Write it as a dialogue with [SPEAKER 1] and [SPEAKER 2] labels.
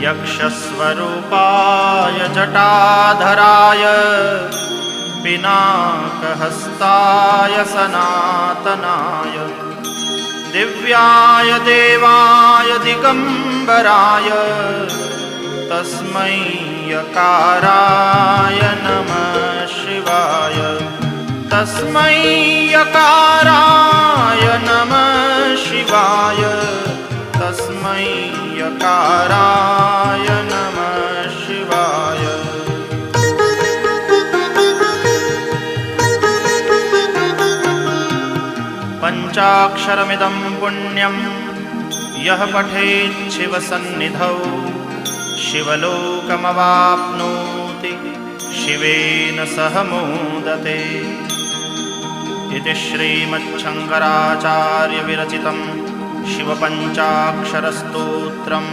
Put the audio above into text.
[SPEAKER 1] यक्षस्वरूपाय जटाधराय पिनाकहस्ताय सनातनाय दिव्याय देवाय दिगंबराय तस्मै यकाराय नमः शिवाय तस्मै यकाराय नमः शिवाय तस्मै यकाराय नमः शिवाय। पंचाक्षरमिदं पुण्यं यः पठेत् शिवसन्निधौ शिवलोकमवाप्नोति शिवेन सह मोदते। इति श्रीमच्छङ्कराचार्यविरचितं शिवपञ्चाक्षरस्तोत्रम्।